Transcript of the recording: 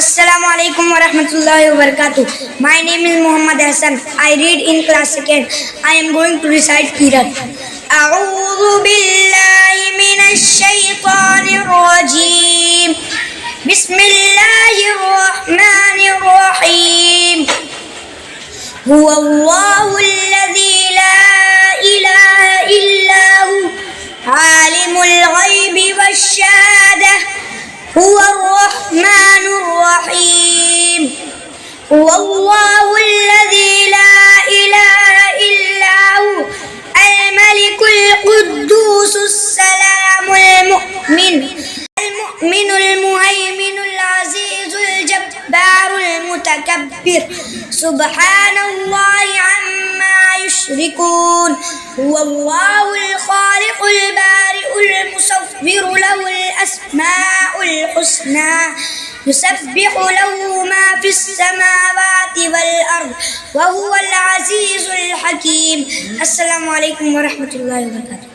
Assalamu alaikum wa rahmatullahi wa barakatuh. My name is Muhammad Hassan. I read in class 2nd. I am going to recite Qirat. أعوذ بالله من الشيطان الرجيم. بسم الله الرحمن الرحيم. هو الله الذي لا إله إلا هو عالم الغيب والشهادة هو الرحمن الرحيم. هو الله الذي لا إله إلا هو الملك القدوس السلام المؤمن المهيمن العزيز الجبار المتكبر سبحان الله عما يشركون. هو الله الخالق البارئ المصور له الأسماء الحسنى يسبح له ما في السماوات والأرض وهو العزيز الحكيم. السلام عليكم ورحمة الله وبركاته.